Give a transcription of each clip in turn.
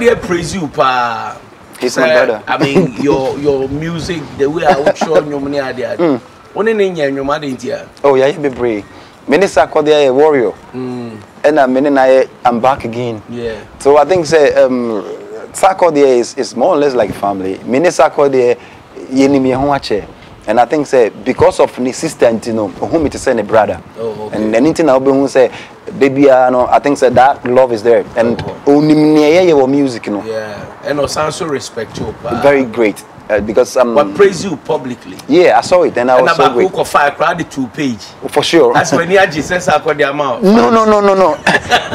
they praise you, pa. He's my brother. I mean, your music, the way I would show you money idea. One in your mother India. Oh yeah, be brave. Many Sarkodie a warrior. And I'm back again. Yeah. So I think say Sarkodie is more or less like family. Many Sarkodie yenimi hoache. And I think say because of the assistant, you know, whom it is a brother. Oh, okay. And anything I'll be who say baby, I think say that love is there. And only music, you know. Yeah. And also respect you. Very great. Because but praise you publicly. Yeah, I saw it and I was so great. And fire crowd the 2-page. For sure. That's when he says I got the amount. No.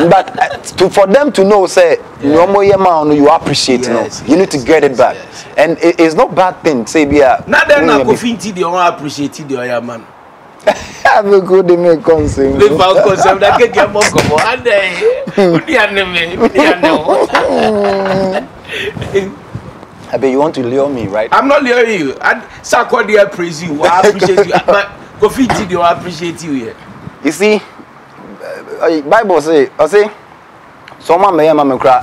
But for them to know, say, no more amount, you appreciate, yes, you need to get it back. Yes. And it's not bad thing, say, yeah. Now then, KOFI NTI, they don't appreciate the other man. Have a good day, consume. Live out consume that get your mom come on. I bet you want to lure me, right? I'm not luring you. Sarkodie, I praise you. I appreciate you. But KOFI NTI, they appreciate you here. You see, Bible say, someone may have cry.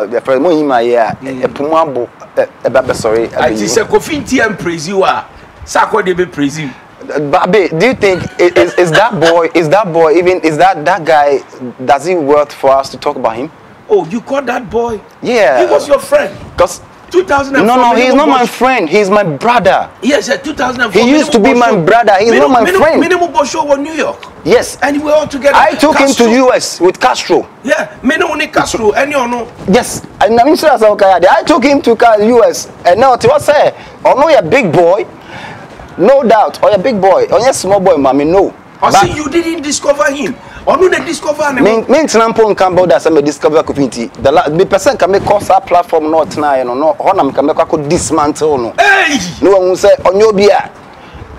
The first morning, my year, a pumabo, a sorry. I just say KOFI NTI and praise you. Sarkodie be praise you. Babe, do you think is that boy even is that guy, does he worth for us to talk about him? Oh, you call that boy? Yeah. He was your friend. Because 2004. No, he's not my friend. He's my brother. Yes, 2004. He used to be my brother. He's not my friend. Minimum show was New York. Yes. And we were all together. I took him to US with Castro. Yeah, minimum Castro. And you know. Yes. And I took him to US. And now to say, oh no, you're a big boy. No doubt. Or a big boy. Or a small boy, mommy. No. I say you didn't discover him. Or no, they discover him. Me Trampon Campbell that's a discover KOFI NTI. The person can make course our platform not tonight, no. Honam can make a dismantle no. Hey! No one will say on your beer.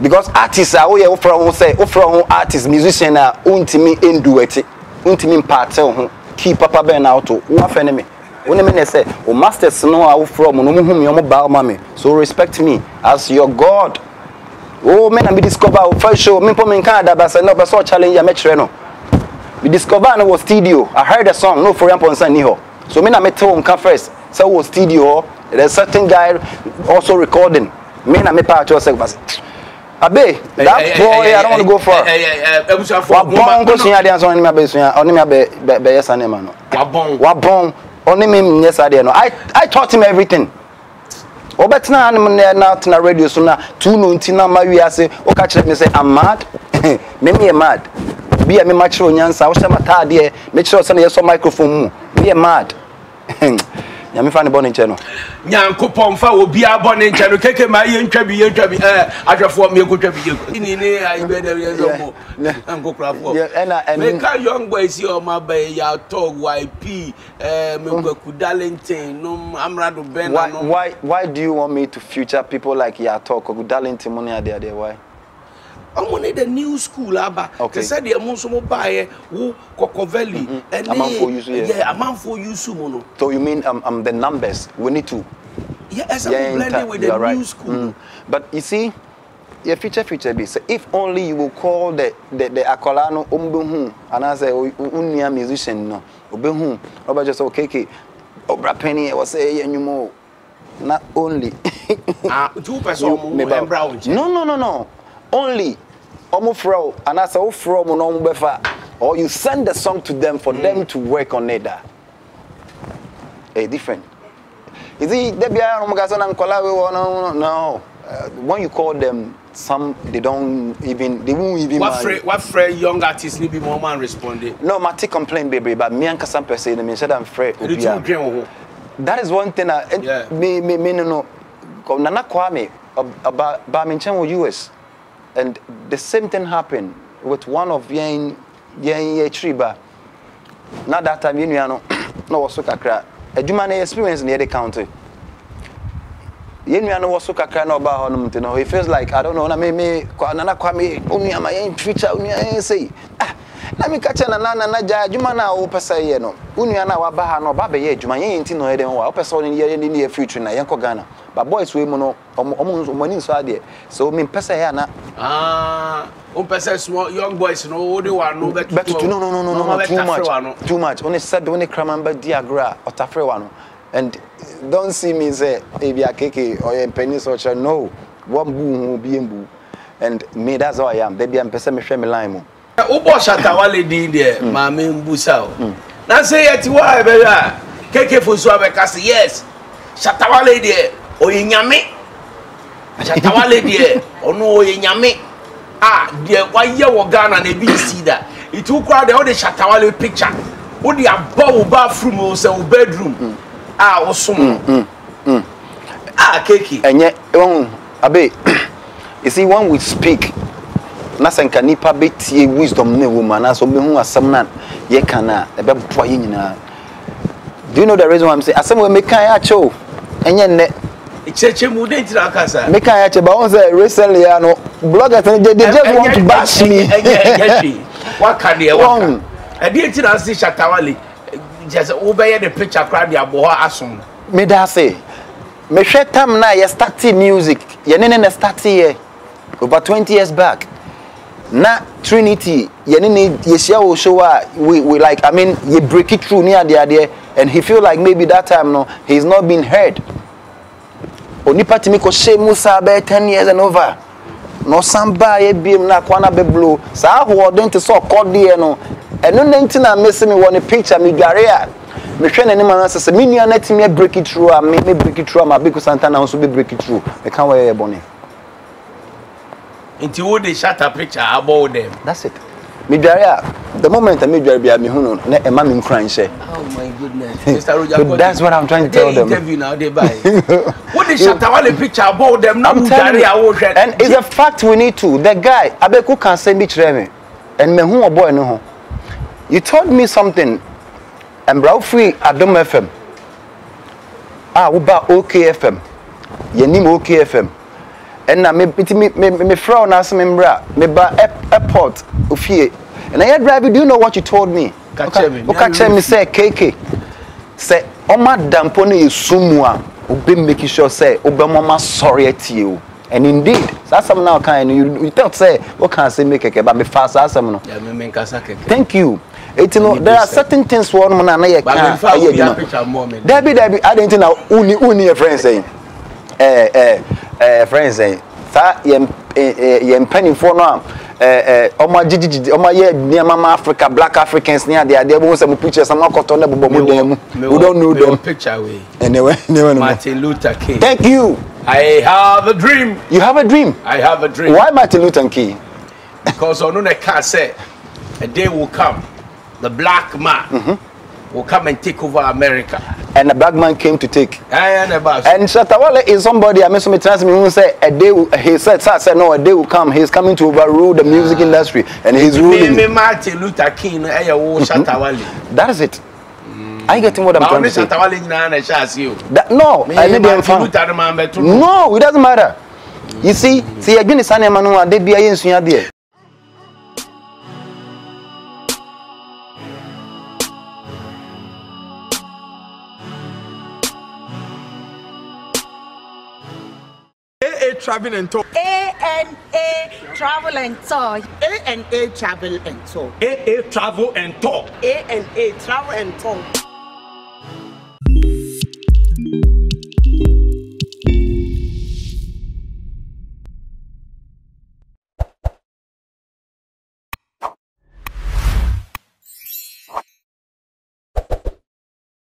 Because artists are where from say, from artists, musician are untimi induet, untimi party, keep Papa Ben out to one enemy. When I say, oh, masters know from whom you bow mommy. So respect me as your God. Oh, man, I discover first show, me in Canada, but I never saw challenge I met no. We discovered it was studio. I heard a song, no for example, so me I met home first. So it was studio. There's a certain guy also recording. Me I met part of yourself. Abe, that boy, I don't want to go far. I taught him everything. Obetna na radio so na 290 na ma wi ase o ka kire me say I'm mad. Me mad. Be me ma kire onyansa wo sha mata de me kire so na yeso microphone mu. Me mad. Ya me fa ne bone nche no. Nyankopon fa obi abone nche no keke ma ye ntwa bi ahwefo me ekotwa bi ni ayi be de yeso mo. Ankokrafo. And me ka young boys here o ma ba ya talk YP me kwaku Darlington no amrado ben no. Why do you want me to feature people like ya talk kwaku Darlington money are there why? I'm on the new school, Abba. Okay. They said the amount of buy who Cocovelli and amount for you, Sumono. So you mean the numbers we need to? Yes, I'm blending with the new school. But you see, your feature be so if only you will call the Akolano Umbuhu and I say unia musician no Obehu or just KK Obra Penny was say and you more not only 2% brown. No. Only Omufro and as a from or you send the song to them for them to work on it. Different. Is it no. When you call them, some they won't even. What friend young artists need be more man responding? No, my take complain, baby, but me and Kasam per se, me said I'm afraid. That is one thing. Me no. Nana Kwame about Baminchen US. And the same thing happened with one of Yen Triba. Not that time, you know, no was so kakra. A human experience near the county. You know, was so kakra no about him, you know. He feels like I don't know. Nana Kwame only am I future only say. Let me catch na jumana o pesa ye no. Unuana wa ba no ba be ye juma ye nti no he den wa o pesa on ye ni near future na yenko Ghana. But boys we mo no money so ade. So me pesa ya na pesa small young boys no wo dey one no bet no too much. Only said only cramamba diagra otafre wa no. And don't see me say, if you're KK or you're penny social, no. One boo will be in boo. And me, that's all I am. Baby, I'm person me share me line. Ubo Shatawale di there, Mami Mbusao. Now say it why, Bella. KK FOSU abekasi yes. Shatawale there, oyinyame. Shatawale there, ono oyinyame. Ah, there why you were Ghana and be see that. It took crowd all the Shatawale picture. All the above bathroom or bedroom. Ah, awesome. Ah, KK. And yet, abe, you see, when we speak, nothing can nipa beti wisdom ne woman. As we who are some nan, ye cana a bab trying. Do you know the reason why I'm saying? As someone make a show, and yet, it's a chimudent rakasa. Make a about recently, no bloggers, they just want to bash me. What can they want? I didn't see Shatawale. Just obey the picture crowd ya boha asum. Me da say. Me share time na ye starting music. Ye nene start here over 20 years back. Na Trinity ye nene ye share o show we like I mean ye break it through near there and he feel like maybe that time no he's not been heard. Onipa timi ko share Musa be 10 years and over. No samba ye biem na kwana be blow. Sa ho odent so call there no. Eno nenti na mess me one picture me dware me hwe nani man say me nua na timi break it through me break it through ma big Santana also be break it through e kan we bone until wo dey shut a picture about them. That's it. Me dware the moment me dware bia me hu no na e ma me nkran hye. Oh my goodness. Mr. Roger, that's what I'm trying to tell them. Interview now they buy. What dey shut a picture about them now and it's a fact we need to. The guy abeku can say me kire me and me hu oboy no ho. You told me something, and bro free Adam FM. Ah, uba OKFM. Yenim OKFM. And na me frown as membra, me ba airport ofie. And I drive. Do you know what you told me? Okay, me say KK. Say oma dampo ne yesumua. Obe make sure say obe mama sorry at you. And indeed, that's some now kind you don't say what can I say make KK, but me fast as some no. Yeah, me kasa KK. Thank you. There are certain things one man na ye can. Debbie, I don't know uni friends saying. Friends saying. Sa ye penny for now. Oma jiji oma ye near mama Africa, black Africans near there. They want some pictures, some cotton them. We don't know them. Picture way. Anyway, Martin Luther King. Thank you. I have a dream. You have a dream. I have a dream. Why Martin Luther King? Because on the car say a day will come. The black man will come and take over America. And the black man came to take. And Shatawale is somebody, I mean, somebody tells me who say a day, he said, no, a day will come. He's coming to overrule the music industry. And he's ruling. Martin Luther King, Shatawale. That is it. I get what I'm trying to say. No, I need no, it doesn't matter. You see, again, it's an Emmanuel, they be a there. Travel and Tour. A&A Travel and Tour. A&A Travel and Tour. AA Travel and Tour. A&A Travel and Tour.